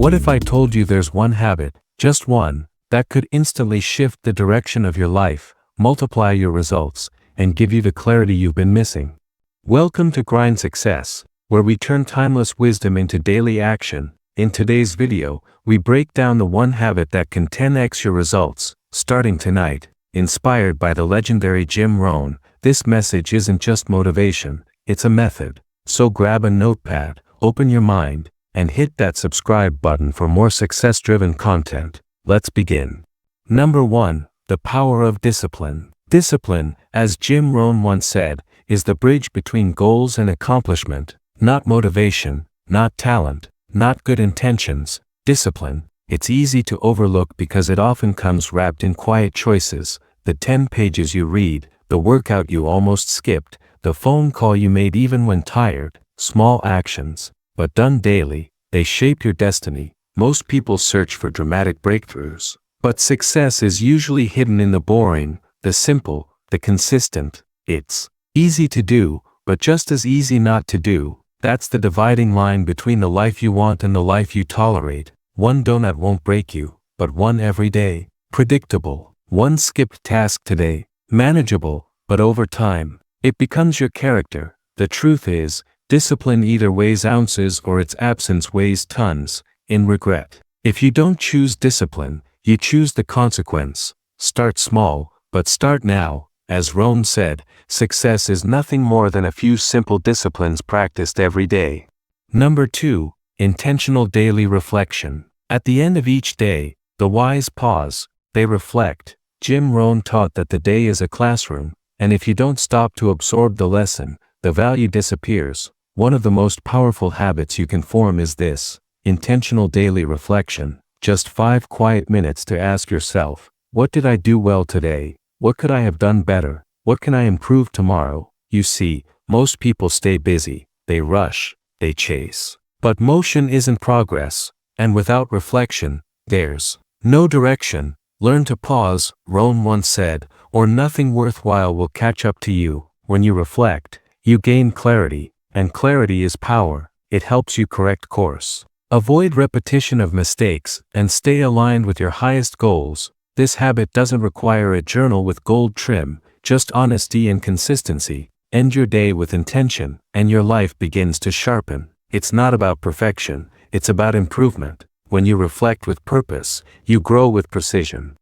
What if I told you there's one habit, just one, that could instantly shift the direction of your life, multiply your results, and give you the clarity you've been missing? Welcome to Grind Success, where we turn timeless wisdom into daily action. In today's video, we break down the one habit that can 10x your results, starting tonight. Inspired by the legendary Jim Rohn, this message isn't just motivation, it's a method. So grab a notepad, open your mind, and hit that subscribe button for more success-driven content. Let's begin. Number 1. The power of discipline. Discipline, as Jim Rohn once said, is the bridge between goals and accomplishment, not motivation, not talent, not good intentions. Discipline. It's easy to overlook because it often comes wrapped in quiet choices, the 10 pages you read, the workout you almost skipped, the phone call you made even when tired. Small actions, but done daily, they shape your destiny. Most people search for dramatic breakthroughs, but success is usually hidden in the boring, the simple, the consistent. It's easy to do, but just as easy not to do. That's the dividing line between the life you want and the life you tolerate. One donut won't break you, but one every day. Predictable. One skipped task today. Manageable, but over time, it becomes your character. The truth is, discipline either weighs ounces or its absence weighs tons, in regret. If you don't choose discipline, you choose the consequence. Start small, but start now. As Rohn said, success is nothing more than a few simple disciplines practiced every day. Number 2. Intentional daily reflection. At the end of each day, the wise pause, they reflect. Jim Rohn taught that the day is a classroom, and if you don't stop to absorb the lesson, the value disappears. One of the most powerful habits you can form is this: intentional daily reflection. Just 5 quiet minutes to ask yourself, what did I do well today? What could I have done better? What can I improve tomorrow? You see, most people stay busy, they rush, they chase. But motion isn't progress, and without reflection, there's no direction. Learn to pause, Rohn once said, or nothing worthwhile will catch up to you. When you reflect, you gain clarity, and clarity is power. It helps you correct course. Avoid repetition of mistakes, and stay aligned with your highest goals. This habit doesn't require a journal with gold trim, just honesty and consistency. End your day with intention, and your life begins to sharpen. It's not about perfection, it's about improvement. When you reflect with purpose, you grow with precision.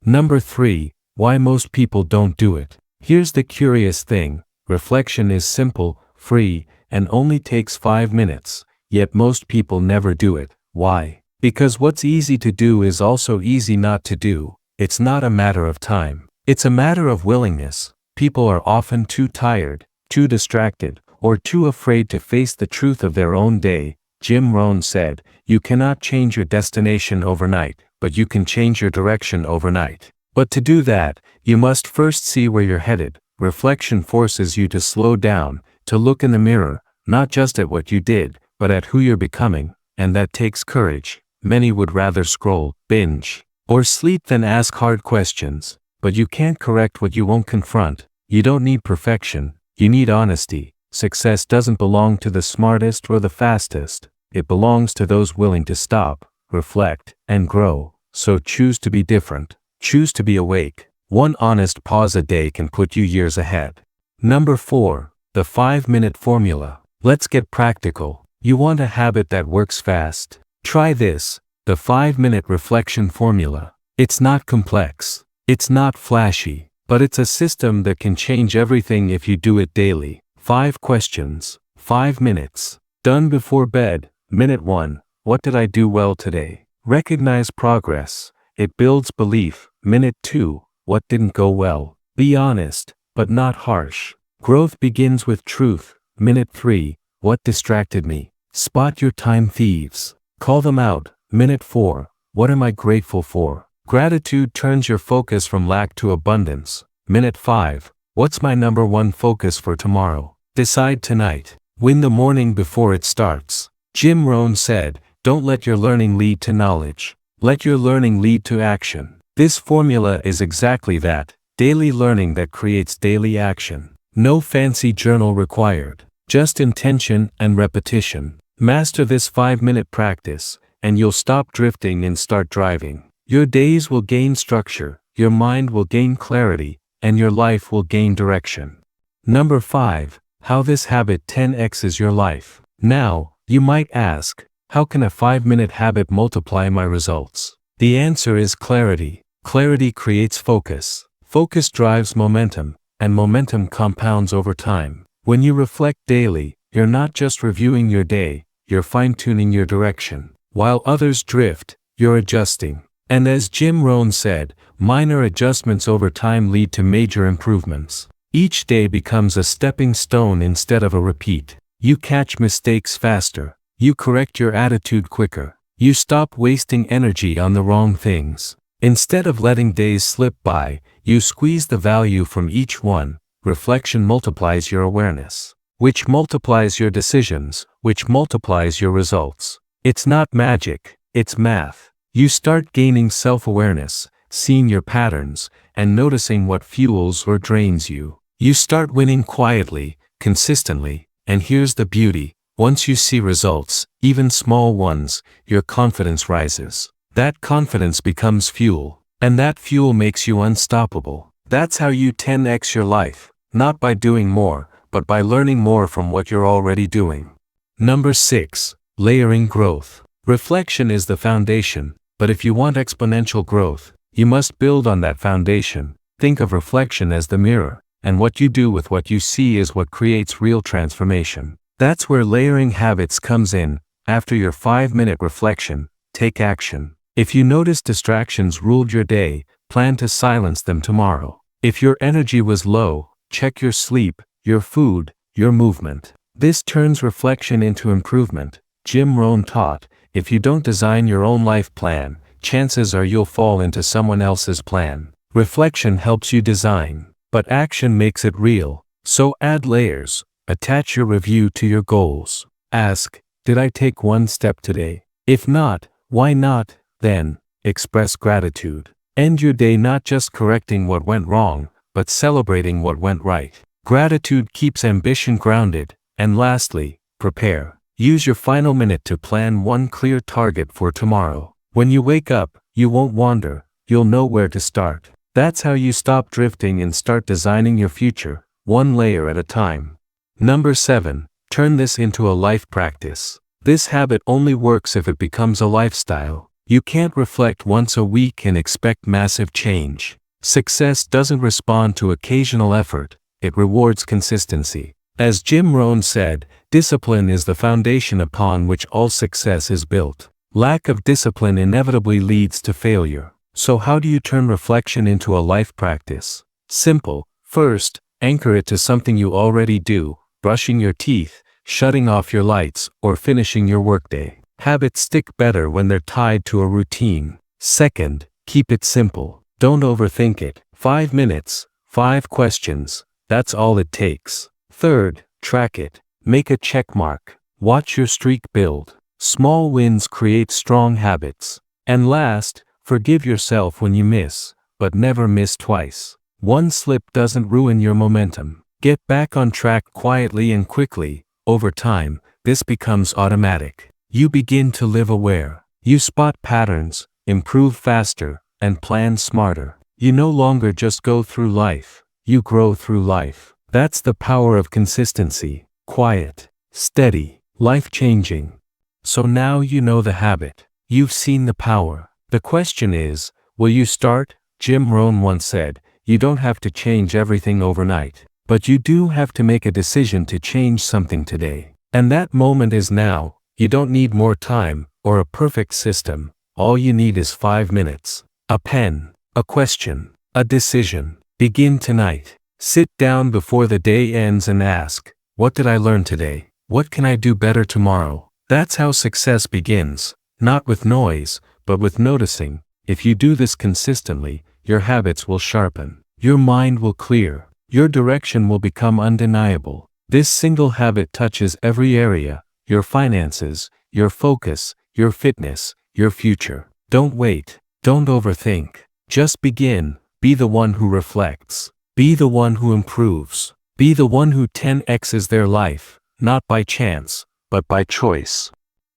Number 3. Why most people don't do it. Here's the curious thing. Reflection is simple, free, and only takes 5 minutes. Yet most people never do it. Why? Because what's easy to do is also easy not to do. It's not a matter of time. It's a matter of willingness. People are often too tired, too distracted, or too afraid to face the truth of their own day. Jim Rohn said, you cannot change your destination overnight, but you can change your direction overnight. But to do that, you must first see where you're headed. Reflection forces you to slow down, to look in the mirror, not just at what you did, but at who you're becoming, and that takes courage. Many would rather scroll, binge, or sleep than ask hard questions. But you can't correct what you won't confront. You don't need perfection, you need honesty. Success doesn't belong to the smartest or the fastest. It belongs to those willing to stop, reflect, and grow. So choose to be different. Choose to be awake. One honest pause a day can put you years ahead. Number 4. The 5-minute formula. Let's get practical. You want a habit that works fast? Try this. The 5-minute reflection formula. It's not complex. It's not flashy. But it's a system that can change everything if you do it daily. 5 questions. 5 minutes. Done before bed. Minute 1. What did I do well today? Recognize progress. It builds belief. Minute 2. What didn't go well? Be honest, but not harsh. Growth begins with truth. Minute 3. What distracted me? Spot your time thieves. Call them out. Minute 4. What am I grateful for? Gratitude turns your focus from lack to abundance. Minute 5. What's my number 1 focus for tomorrow? Decide tonight. Win the morning before it starts. Jim Rohn said, don't let your learning lead to knowledge. Let your learning lead to action. This formula is exactly that. Daily learning that creates daily action. No fancy journal required. Just intention and repetition. Master this 5-minute practice, and you'll stop drifting and start driving. Your days will gain structure, your mind will gain clarity, and your life will gain direction. Number 5. How this habit 10x's your life. Now, you might ask, how can a 5-minute habit multiply my results? The answer is clarity. Clarity creates focus. Focus drives momentum, and momentum compounds over time. When you reflect daily, you're not just reviewing your day, you're fine-tuning your direction. While others drift, you're adjusting. And as Jim Rohn said, minor adjustments over time lead to major improvements. Each day becomes a stepping stone instead of a repeat. You catch mistakes faster. You correct your attitude quicker. You stop wasting energy on the wrong things. Instead of letting days slip by, you squeeze the value from each one. Reflection multiplies your awareness, which multiplies your decisions, which multiplies your results. It's not magic, it's math. You start gaining self-awareness, seeing your patterns, and noticing what fuels or drains you. You start winning quietly, consistently, and here's the beauty. Once you see results, even small ones, your confidence rises. That confidence becomes fuel, and that fuel makes you unstoppable. That's how you 10x your life, not by doing more, but by learning more from what you're already doing. Number 6. Layering growth. Reflection is the foundation, but if you want exponential growth, you must build on that foundation. Think of reflection as the mirror, and what you do with what you see is what creates real transformation. That's where layering habits comes in. After your 5-minute reflection, take action. If you notice distractions ruled your day, plan to silence them tomorrow. If your energy was low, check your sleep, your food, your movement. This turns reflection into improvement. Jim Rohn taught, if you don't design your own life plan, chances are you'll fall into someone else's plan. Reflection helps you design, but action makes it real. So add layers. Attach your review to your goals. Ask, did I take one step today? If not, why not? Then, express gratitude. End your day not just correcting what went wrong, but celebrating what went right. Gratitude keeps ambition grounded. And lastly, prepare. Use your final minute to plan one clear target for tomorrow. When you wake up, you won't wander, you'll know where to start. That's how you stop drifting and start designing your future, one layer at a time. Number 7. Turn this into a life practice. This habit only works if it becomes a lifestyle. You can't reflect once a week and expect massive change. Success doesn't respond to occasional effort, it rewards consistency. As Jim Rohn said, discipline is the foundation upon which all success is built. Lack of discipline inevitably leads to failure. So how do you turn reflection into a life practice? Simple. First, anchor it to something you already do, brushing your teeth, shutting off your lights, or finishing your workday. Habits stick better when they're tied to a routine. Second, keep it simple. Don't overthink it. 5 minutes, 5 questions, that's all it takes. Third, track it. Make a check mark. Watch your streak build. Small wins create strong habits. And last, forgive yourself when you miss, but never miss twice. One slip doesn't ruin your momentum. Get back on track quietly and quickly. Over time, this becomes automatic. You begin to live aware. You spot patterns, improve faster, and plan smarter. You no longer just go through life, you grow through life. That's the power of consistency. Quiet, steady, life-changing. So now you know the habit. You've seen the power. The question is, will you start? Jim Rohn once said, you don't have to change everything overnight. But you do have to make a decision to change something today. And that moment is now. You don't need more time, or a perfect system. All you need is 5 minutes. A pen, a question, a decision. Begin tonight. Sit down before the day ends and ask, what did I learn today? What can I do better tomorrow? That's how success begins. Not with noise, but with noticing. If you do this consistently, your habits will sharpen. Your mind will clear. Your direction will become undeniable. This single habit touches every area, your finances, your focus, your fitness, your future. Don't wait. Don't overthink. Just begin. Be the one who reflects. Be the one who improves. Be the one who 10x's their life, not by chance, but by choice.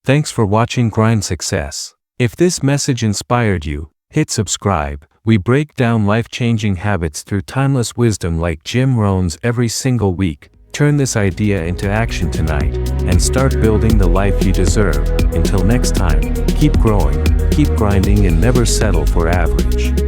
Thanks for watching Grind Success. If this message inspired you, hit subscribe. We break down life-changing habits through timeless wisdom like Jim Rohn's every single week. Turn this idea into action tonight and start building the life you deserve. Until next time, keep growing, keep grinding, and never settle for average.